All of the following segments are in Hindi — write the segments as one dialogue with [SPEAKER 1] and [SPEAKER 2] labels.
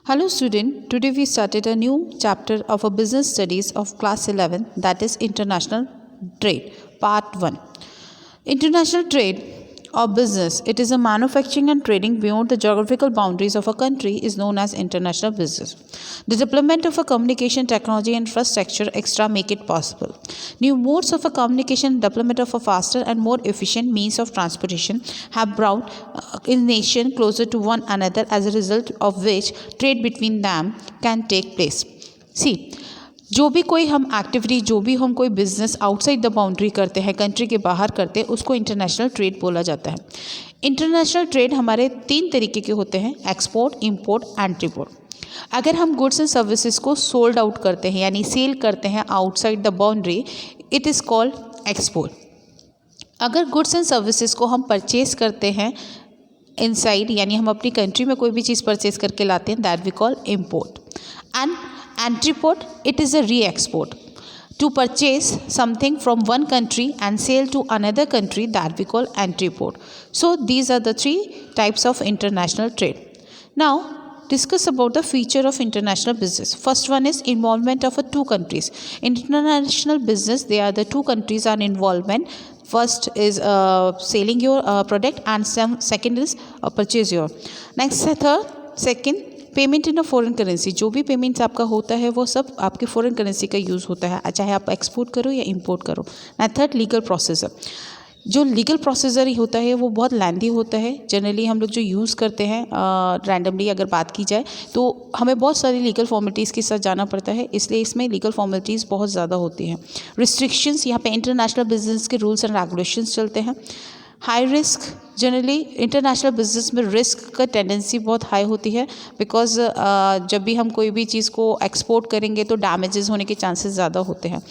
[SPEAKER 1] Hello student, today we started a new chapter of a business studies of class 11, that is international trade, part 1. International trade or business, it is a manufacturing and trading beyond the geographical boundaries of a country is known as international business. The development of a communication technology and infrastructure extra make it possible. New modes of a communication, development of a faster and more efficient means of transportation have brought a nation closer to one another, as a result of which trade between them can take place. See, जो भी कोई हम एक्टिविटी, जो भी हम कोई बिजनेस आउटसाइड द बाउंड्री करते हैं, कंट्री के बाहर करते हैं, उसको इंटरनेशनल ट्रेड बोला जाता है। इंटरनेशनल ट्रेड हमारे 3 तरीके के होते हैं, एक्सपोर्ट, इंपोर्ट एंड ट्रिपोर्ट। अगर हम गुड्स एंड सर्विसेज को सोल्ड आउट करते हैं यानी सेल करते हैं outside the boundary, it is called export. अगर गुड्स एंड सर्विसेज को हम परचेज करते हैं इनसाइड यानी हम अपनी कंट्री में कोई भी चीज़ परचेज करके लाते हैं, that we call import. And Antiport, it is a re-export. To purchase something from one country and sell to another country, that we call antiport. So these are the 3 types of international trade. Now discuss about the feature of international business. First one is involvement of 2 countries. International business, they are the 2 countries are involvement. First is selling your product and second is purchase your. Next second payment in a foreign currency. जो भी पेमेंट्स आपका होता है वो सब आपके फॉरेन करेंसी का यूज़ होता है, चाहे आप एक्सपोर्ट करो या इंपोर्ट करो। Third, legal procedure. जो लीगल प्रोसीजर ही होता है वो बहुत लेंथी होता है। जनरली हम लोग जो यूज़ करते हैं रैंडमली अगर बात की जाए तो हमें बहुत सारी लीगल फॉर्मेलिटीज़ के साथ जाना पड़ता है, इसलिए इसमें लीगल फॉर्मेलिटीज़ बहुत ज़्यादा होती हैं। रिस्ट्रिक्शंस, यहाँ पे इंटरनेशनल बिजनेस के रूल्स एंड रेगुलेशंस चलते हैं। High risk, generally international business में रिस्क का टेंडेंसी बहुत हाई होती है, बिकॉज जब भी हम कोई भी चीज़ को एक्सपोर्ट करेंगे तो डैमेजेस होने के चांसेस ज़्यादा होते हैं।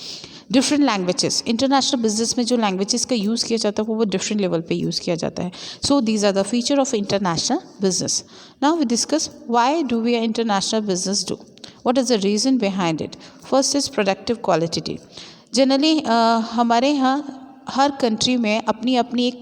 [SPEAKER 1] डिफरेंट लैंग्वेजेस, इंटरनेशनल बिजनेस में जो लैंग्वेजेस का यूज़ किया जाता है वो डिफरेंट लेवल पे यूज़ किया जाता है। So these are the feature of international business. Now we discuss why do we international business do, what is the reason behind it. First is productive quality. Generally हमारे यहाँ हर कंट्री में अपनी अपनी एक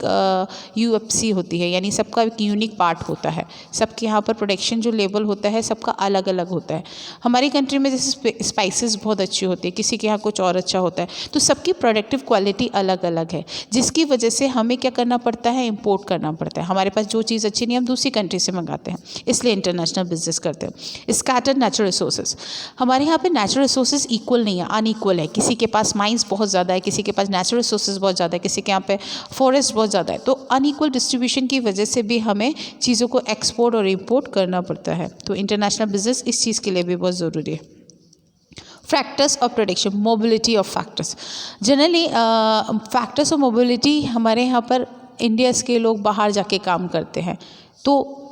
[SPEAKER 1] यूएफसी होती है, यानी सबका एक यूनिक पार्ट होता है। सबके यहाँ पर प्रोडक्शन जो लेवल होता है सबका अलग अलग होता है। हमारी कंट्री में जैसे स्पाइसेस बहुत अच्छी होती है, किसी के यहाँ कुछ और अच्छा होता है, तो सबकी प्रोडक्टिव क्वालिटी अलग अलग है, जिसकी वजह से हमें क्या करना पड़ता है, इंपोर्ट करना पड़ता है। हमारे पास जो चीज़ अच्छी नहीं हम दूसरी कंट्री से मंगाते हैं, इसलिए इंटरनेशनल बिजनेस करते हैं। स्कैटर्ड नेचुरल रिसोर्सेज, हमारे यहाँ पे नेचुरल रिसोर्सेज इक्वल नहीं है, अनइक्वल है। किसी के पास माइंस बहुत ज़्यादा है, किसी के पास नेचुरल रिसोर्सेज बहुत ज़्यादा है, किसी के यहाँ पे फॉरेस्ट बहुत ज़्यादा है। तो अनइक्वल डिस्ट्रीब्यूशन की वजह से भी हमें चीज़ों को एक्सपोर्ट और इंपोर्ट करना पड़ता है। तो इंटरनेशनल बिजनेस इस चीज़ के लिए भी बहुत ज़रूरी है। Factors of production, mobility of factors. Generally factors of mobility, हमारे यहाँ पर इंडियंस के लोग बाहर जाके काम करते हैं, तो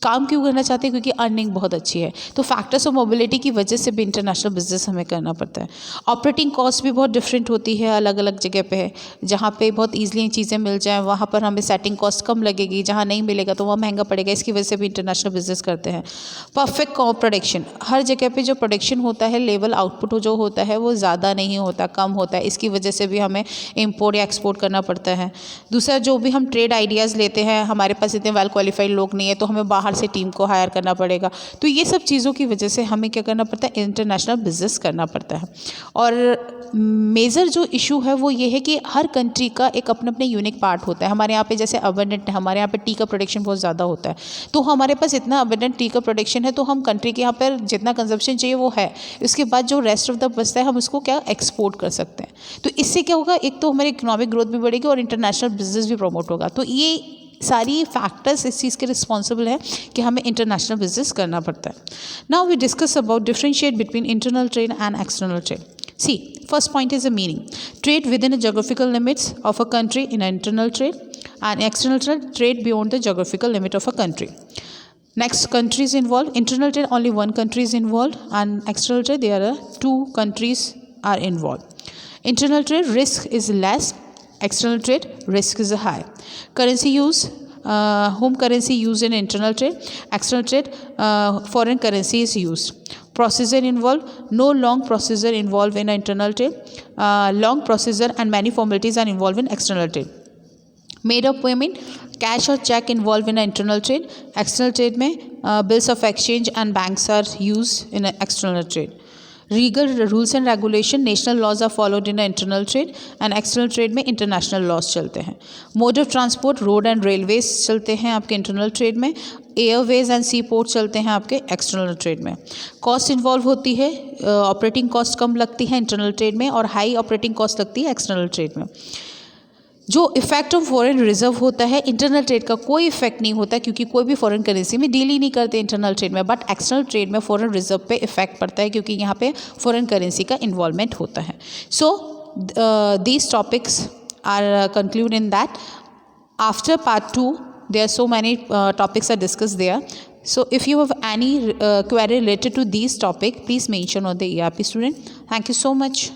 [SPEAKER 1] काम क्यों करना चाहते हैं, क्योंकि अर्निंग बहुत अच्छी है। तो फैक्टर्स ऑफ मोबिलिटी की वजह से भी इंटरनेशनल बिजनेस हमें करना पड़ता है। ऑपरेटिंग कॉस्ट भी बहुत डिफरेंट होती है, अलग अलग जगह पे है। जहाँ पे बहुत ईजिली चीज़ें मिल जाएँ वहाँ पर हमें सेटिंग कॉस्ट कम लगेगी, जहाँ नहीं मिलेगा तो वहाँ महंगा पड़ेगा, इसकी वजह से भी इंटरनेशनल बिजनेस करते हैं। परफेक्ट प्रोडक्शन, हर जगह पर जो प्रोडक्शन होता है लेवल आउटपुट जो होता है वो ज़्यादा नहीं होता, कम होता है, इसकी वजह से भी हमें इम्पोर्ट या एक्सपोर्ट करना पड़ता है। दूसरा, जो भी हम ट्रेड आइडियाज़ लेते हैं, हमारे पास इतने वेल क्वालिफाइड लोग नहीं है तो हमें बाहर से टीम को हायर करना पड़ेगा। तो ये सब चीज़ों की वजह से हमें क्या करना पड़ता है, इंटरनेशनल बिजनेस करना पड़ता है। और मेजर जो इशू है वो ये है कि हर कंट्री का एक अपना अपने यूनिक पार्ट होता है। हमारे यहाँ पे जैसे अबंडेंट है, हमारे यहाँ पे टी का प्रोडक्शन बहुत ज़्यादा होता है, तो हमारे पास इतना अबंडेंट टी का प्रोडक्शन है तो हम कंट्री के यहाँ पर जितना कंजप्शन चाहिए वो है, उसके बाद जो रेस्ट ऑफ द बचता है हम उसको क्या एक्सपोर्ट कर सकते हैं। तो इससे क्या होगा, एक तो हमारी इकोनॉमिक ग्रोथ भी बढ़ेगी और इंटरनेशनल बिजनेस भी प्रमोट होगा। तो ये सारी फैक्टर्स इस चीज़ के रिस्पॉन्सिबल है कि हमें इंटरनेशनल बिजनेस करना पड़ता है। Now we discuss about differentiate between internal trade and external trade. See, first point is the meaning. Trade within the geographical limits of a country in internal trade, and external trade beyond the geographical limit of a country. Next, countries involved. Internal trade, only one country is involved, and external trade, there are 2 countries are involved. Internal trade, risk is less. External trade, risk is high. Currency use, home currency used in internal trade. External trade, foreign currency is used. Procedure involved, no long procedure involved in internal trade. Long procedure and many formalities are involved in external trade. Made of payment, cash और cheque involve in internal trade. External trade में bills of exchange and banks are use in external trade. Legal rules and regulation, national laws are followed in internal trade and external trade में इंटरनेशनल लॉज चलते हैं. Mode of transport, road and railways चलते हैं आपके इंटरनल ट्रेड में. एयरवेज एंड सी पोर्ट चलते हैं आपके एक्सटर्नल ट्रेड में. कॉस्ट इन्वॉल्व होती है, ऑपरेटिंग कॉस्ट कम लगती है इंटरनल ट्रेड में और हाई ऑपरेटिंग कॉस्ट लगती है एक्सटर्नल ट्रेड में. जो इफेक्ट ऑफ फॉरेन रिजर्व होता है, इंटरनल ट्रेड का कोई इफेक्ट नहीं होता क्योंकि कोई भी फॉरेन करेंसी में डील ही नहीं करते इंटरनल ट्रेड में. बट एक्सटर्नल ट्रेड में फॉरेन रिजर्व पे इफेक्ट पड़ता है क्योंकि यहाँ पे फॉरेन करेंसी का इन्वॉल्वमेंट होता है. So these topics are conclude in that. After part 2 there are so many topics are discussed there. So if you have any query related to these topic, please mention on the ERP student. Thank you so much.